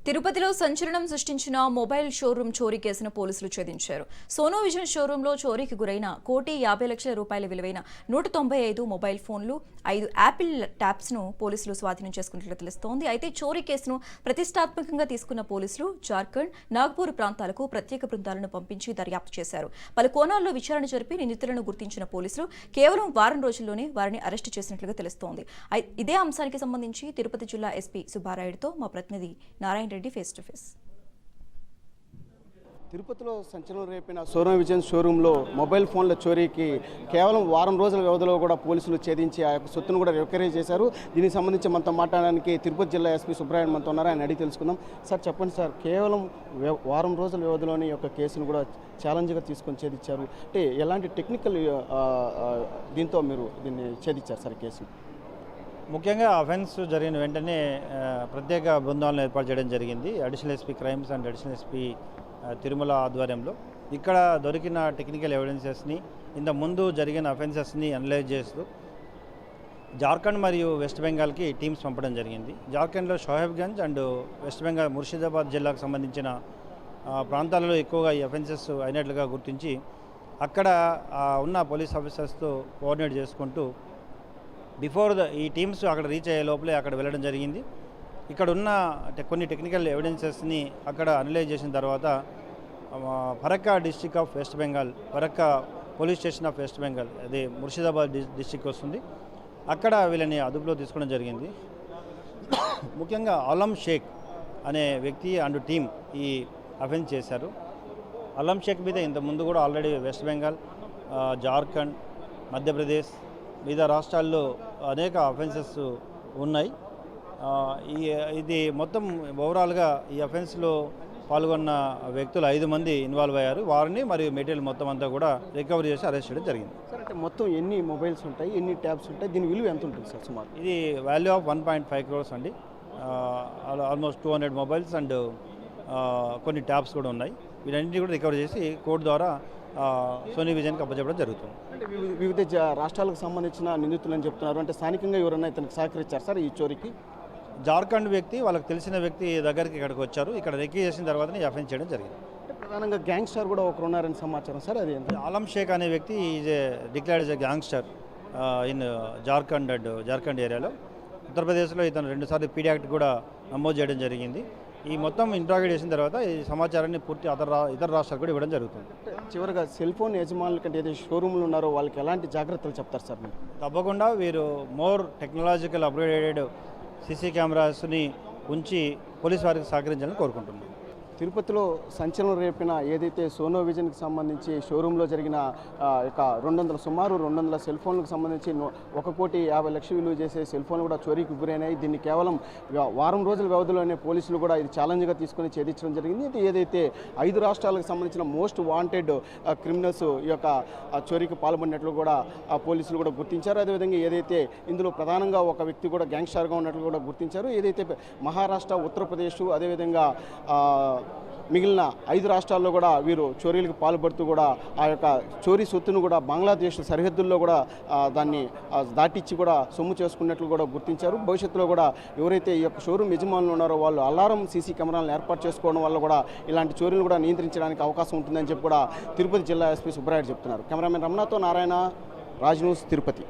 తిరుపతిలో సంచలనం సృష్టించిన మొబైల్ షోరూం చోరీ కేసును పోలీసులు ఛేదించారు. సోనో విజన్ షోరూంలో చోరీకి గురైన ₹1,50,00,000 విలువైన 195 మొబైల్ ఫోన్లు, 5 యాపిల్ ట్యాబ్స్ ను పోలీసులు స్వాధీనం చేసుకున్నట్లు తెలుస్తోంది. అయితే చోరీ కేసును ప్రతిష్టాత్మకంగా తీసుకున్న పోలీసులు జార్ఖండ్, నాగ్పూర్ ప్రాంతాలకు ప్రత్యేక బృందాలను పంపించి దర్యాప్తు చేశారు. పలు కోణాల్లో విచారణ జరిపి నిందితులను గుర్తించిన పోలీసులు కేవలం వారం రోజుల్లోనే వారిని అరెస్టు చేసినట్లుగా తెలుస్తోంది. ఇదే అంశానికి సంబంధించి తిరుపతి జిల్లా ఎస్పీ సుబ్బారాయుడుతో మా ప్రతినిధి Narayana Reddy face to face. తిరుపతిలో సంచలనం రేపిన సోనో విజన్ షోరూంలో మొబైల్ ఫోన్ల చోరీకి కేవలం వారం రోజుల వ్యవధిలో కూడా పోలీసులు ఛేదించి ఆ యొక్క సొత్తును కూడా రికవరీ చేశారు. దీనికి సంబంధించి మనతో మాట్లాడడానికి తిరుపతి జిల్లా ఎస్పీ సుబ్రాయుడు మనతో ఉన్నారు. ఆయన అడిగి తెలుసుకుందాం. సార్ చెప్పండి సార్, కేవలం వారం రోజుల వ్యవధిలోని యొక్క కేసును కూడా ఛాలెంజ్గా తీసుకొని ఛేదించారు. అంటే ఎలాంటి టెక్నికల్ దీంతో మీరు దీన్ని ఛేదించారు సార్ కేసు? ముఖ్యంగా అఫెన్స్ జరిగిన వెంటనే ప్రత్యేక బృందాలను ఏర్పాటు చేయడం జరిగింది. Additional SP crimes and additional SP Tirumala ఆధ్వర్యంలో ఇక్కడ దొరికిన టెక్నికల్ ఎవిడెన్సెస్ని, ఇంత ముందు జరిగిన అఫెన్సెస్ని అనలైజ్ చేస్తూ జార్ఖండ్ మరియు వెస్ట్ బెంగాల్కి టీమ్స్ పంపడం జరిగింది. జార్ఖండ్లో షోహెబ్గంజ్ అండ్ వెస్ట్ బెంగాల్ ముర్షిదాబాద్ జిల్లాకు సంబంధించిన ప్రాంతాలలో ఎక్కువగా ఈ అఫెన్సెస్ అయినట్లుగా గుర్తించి అక్కడ ఉన్న పోలీస్ ఆఫీసర్స్తో కోఆర్డినేట్ చేసుకుంటూ ఈ టీమ్స్ అక్కడ రీచ్ అయ్యే లోపలే అక్కడ వెళ్ళడం జరిగింది. ఇక్కడ ఉన్న కొన్ని టెక్నికల్ ఎవిడెన్సెస్ని అక్కడ అనలైజ్ చేసిన తర్వాత Farakka district of west Bengal, Farakka police station of west Bengal, అది ముర్షిదాబాద్ డిస్ట్రిక్ట్ వస్తుంది, అక్కడ వీళ్ళని అదుపులో తీసుకోవడం జరిగింది. ముఖ్యంగా ఆలం షేక్ అనే వ్యక్తి అండ్ టీం ఈ అఫెన్స్ చేశారు. ఆలం షేక్ మీద ఇంతకుముందు కూడా ఆల్రెడీ వెస్ట్ బెంగాల్, జార్ఖండ్, మధ్యప్రదేశ్ వివిధ రాష్ట్రాల్లో అనేక అఫెన్సెస్ ఉన్నాయి. ఇది మొత్తం ఓవరాల్గా ఈ అఫెన్స్లో పాల్గొన్న వ్యక్తులు 5 మంది ఇన్వాల్వ్ అయ్యారు. వారిని మరియు మెటీరియల్ మొత్తం అంతా కూడా రికవరీ చేసి అరెస్ట్ చేయడం జరిగింది. సార్, అంటే మొత్తం ఎన్ని మొబైల్స్ ఉంటాయి, ఎన్ని ట్యాబ్స్ ఉంటాయి, దీని విలువ ఎంత ఉంటుంది సార్ సుమారు? ఇది వాల్యూ ఆఫ్ 1.5 crores అండి. ఆల్మోస్ట్ 200 మొబైల్స్ అండ్ కొన్ని ట్యాబ్స్ కూడా ఉన్నాయి. వీటన్నింటినీ కూడా రికవర్ చేసి కోర్టు ద్వారా సోనీ విజన్కి అప్పచెప్పడం జరుగుతుంది. అంటే వివిధ రాష్ట్రాలకు సంబంధించిన నిందితులు అని చెప్తున్నారు. అంటే స్థానికంగా ఎవరైనా ఇతనికి సహకరించారు సార్ ఈ చోరీకి? జార్ఖండ్ వ్యక్తి, వాళ్ళకి తెలిసిన వ్యక్తి దగ్గరికి ఇక్కడికి వచ్చారు. ఇక్కడ రెక్కీ చేసిన తర్వాతనే ఈ అఫెన్స్ చేయడం జరిగింది. అంటే ప్రధానంగా గ్యాంగ్స్టర్ కూడా ఒకరు ఉన్నారని సమాచారం సార్. అది ఆలం షేక్ అనే వ్యక్తి is declared a gangster in Jharkhand ఏరియాలో. ఉత్తరప్రదేశ్లో ఇతను 2 సార్లు పీడీ యాక్ట్ కూడా నమోదు చేయడం జరిగింది. ఈ మొత్తం ఇంట్రాగేట్ చేసిన తర్వాత ఈ సమాచారాన్ని పూర్తి ఇతర రాష్ట్రాలు కూడా ఇవ్వడం జరుగుతుంది. చివరిగా సెల్ ఫోన్ యజమానుల కంటే ఏదైతే షోరూమ్లు ఉన్నారో వాళ్ళకి ఎలాంటి జాగ్రత్తలు చెప్తారు సార్ మీరు? తప్పకుండా వీరు మోర్ టెక్నాలజికల్ అప్గ్రేడెడ్ సీసీ కెమెరాస్ని ఉంచి పోలీసు వారికి సహకరించాలని కోరుకుంటున్నాను. తిరుపతిలో సంచలనం రేపిన ఏదైతే సోనో విజన్కి సంబంధించి షోరూంలో జరిగిన సుమారు 200 సెల్ ఫోన్లకు సంబంధించి 1,50,00,000 విలువ చేసే సెల్ ఫోన్లు కూడా చోరీకి గురైనాయి. దీన్ని కేవలం వారం రోజుల వ్యవధిలోనే పోలీసులు కూడా ఇది ఛాలెంజ్గా తీసుకుని ఛేదించడం జరిగింది. ఇది ఏదైతే 5 రాష్ట్రాలకు సంబంధించిన మోస్ట్ వాంటెడ్ క్రిమినల్స్ ఈ యొక్క చోరీకి పాల్పడినట్లు కూడా పోలీసులు కూడా గుర్తించారు. అదేవిధంగా ఏదైతే ఇందులో ప్రధానంగా ఒక వ్యక్తి కూడా గ్యాంగ్స్టర్గా ఉన్నట్లు కూడా గుర్తించారు. ఏదైతే మహారాష్ట్ర, ఉత్తరప్రదేశ్ అదేవిధంగా మిగిలిన 5 రాష్ట్రాల్లో కూడా వీరు చోరీలకు పాల్పడుతూ కూడా ఆ యొక్క చోరీ సొత్తును కూడా బంగ్లాదేశ్ సరిహద్దుల్లో కూడా దాన్ని దాటిచ్చి కూడా సొమ్ము చేసుకున్నట్లు కూడా గుర్తించారు. భవిష్యత్తులో కూడా ఎవరైతే ఈ యొక్క షోరూమ్ యజమానులు ఉన్నారో వాళ్ళు అలారం సీసీ కెమెరాలను ఏర్పాటు చేసుకోవడం వల్ల కూడా ఇలాంటి చోరీలు కూడా నియంత్రించడానికి అవకాశం ఉంటుందని చెప్పి కూడా తిరుపతి జిల్లా ఎస్పీ సుబ్రాయుడు చెప్తున్నారు. కెమెరామెన్ రమణతో నారాయణ, రాజ్ న్యూస్, తిరుపతి.